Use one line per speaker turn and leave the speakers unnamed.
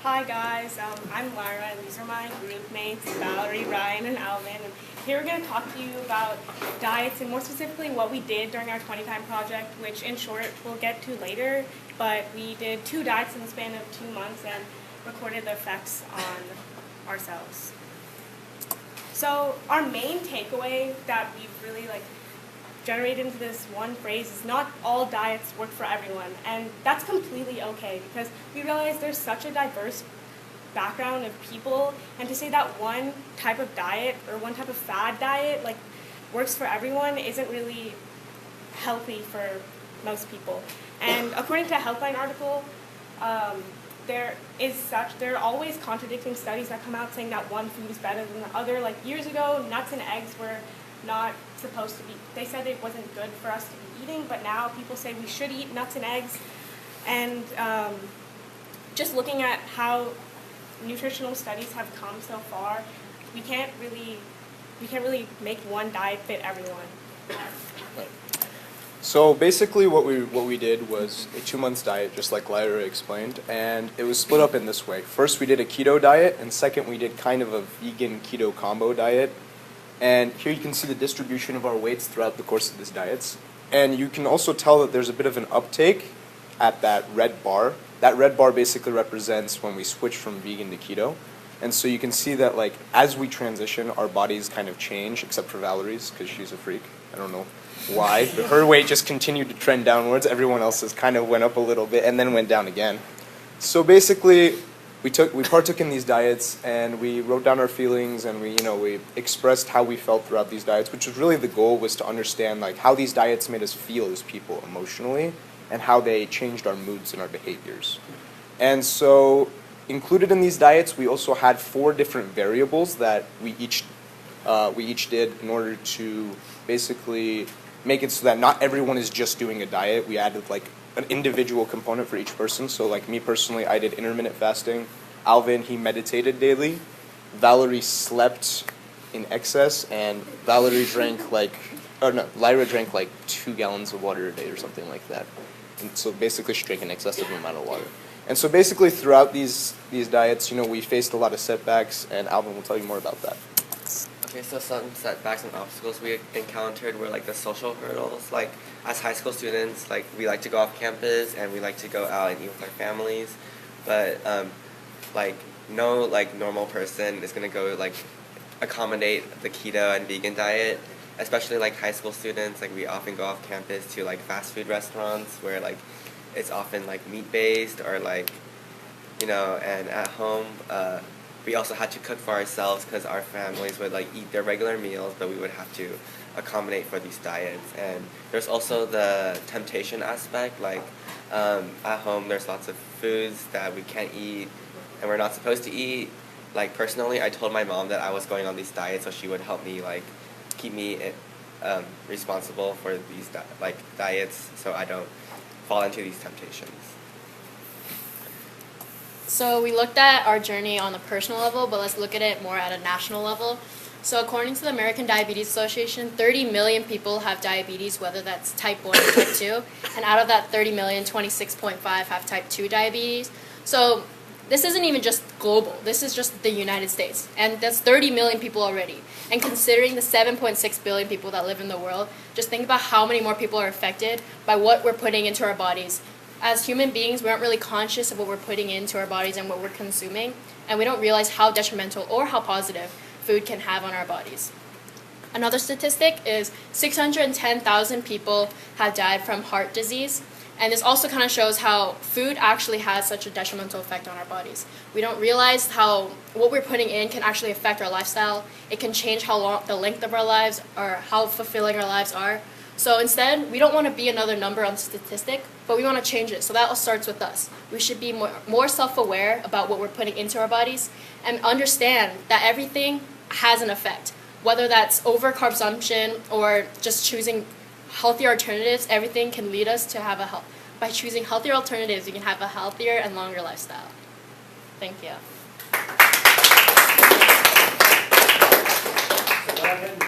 Hi guys, I'm Lyra and these are my group mates, Valerie, Ryan, and Alvin. And here we're going to talk to you about diets and more specifically what we did during our 20 time project, which in short we'll get to later. But we did 2 diets in the span of 2 months and recorded the effects on ourselves. So our main takeaway that we've really generated into this one phrase is not all diets work for everyone, and that's completely okay because we realize there's such a diverse background of people, and to say that one type of diet or one type of fad diet works for everyone isn't really healthy for most people. And according to a Healthline article, there are always contradicting studies that come out saying that one food is better than the other. Like years ago, nuts and eggs were not supposed to be, they said it wasn't good for us to be eating, but now people say we should eat nuts and eggs. And just looking at how nutritional studies have come so far, we can't really make one diet fit everyone.
So basically what we did was a 2 months diet, just like Lyra explained, and it was split up in this way. First we did a keto diet, and second we did kind of a vegan keto combo diet. And here you can see the distribution of our weights throughout the course of these diets. And you can also tell that there's a bit of an uptake at that red bar. That red bar basically represents when we switch from vegan to keto. And so you can see that as we transition, our bodies kind of change, except for Valerie's, because she's a freak. I don't know why, but her weight just continued to trend downwards. Everyone else's kind of went up a little bit and then went down again. So basically, we partook in these diets and we wrote down our feelings and we expressed how we felt throughout these diets, which was really the goal, was to understand how these diets made us feel as people emotionally and how they changed our moods and our behaviors. And so included in these diets, we also had 4 different variables that we each did in order to basically make it so that not everyone is just doing a diet. We added an individual component for each person. So me personally, I did intermittent fasting. Alvin, he meditated daily. Valerie slept in excess, and Lyra drank 2 gallons of water a day or something like that. And so basically she drank an excessive amount of water. And so basically throughout these diets, we faced a lot of setbacks, and Alvin will tell you more about that.
Okay, so some setbacks and obstacles we encountered were the social hurdles. As high school students, we like to go off campus and we like to go out and eat with our families, but no normal person is gonna go accommodate the keto and vegan diet. Especially high school students, we often go off campus to fast food restaurants where it's often meat based or and at home. We also had to cook for ourselves because our families would eat their regular meals, but we would have to accommodate for these diets. And there's also the temptation aspect. At home, there's lots of foods that we can't eat and we're not supposed to eat. Personally, I told my mom that I was going on these diets, so she would help me keep me responsible for these diets, so I don't fall into these temptations.
So we looked at our journey on a personal level, but let's look at it more at a national level. So according to the American Diabetes Association, 30 million people have diabetes, whether that's type 1 or type 2. And out of that 30 million, 26.5 have type 2 diabetes. So this isn't even just global. This is just the United States. And that's 30 million people already. And considering the 7.6 billion people that live in the world, just think about how many more people are affected by what we're putting into our bodies. As human beings, we aren't really conscious of what we're putting into our bodies and what we're consuming, and we don't realize how detrimental or how positive food can have on our bodies. Another statistic is 610,000 people have died from heart disease, and this also kind of shows how food actually has such a detrimental effect on our bodies. We don't realize how what we're putting in can actually affect our lifestyle. It can change the length of our lives or how fulfilling our lives are. So instead, we don't want to be another number on the statistic, but we want to change it. So that all starts with us. We should be more self-aware about what we're putting into our bodies and understand that everything has an effect. Whether that's over consumption or just choosing healthier alternatives, everything can lead us to have by choosing healthier alternatives, we can have a healthier and longer lifestyle. Thank you.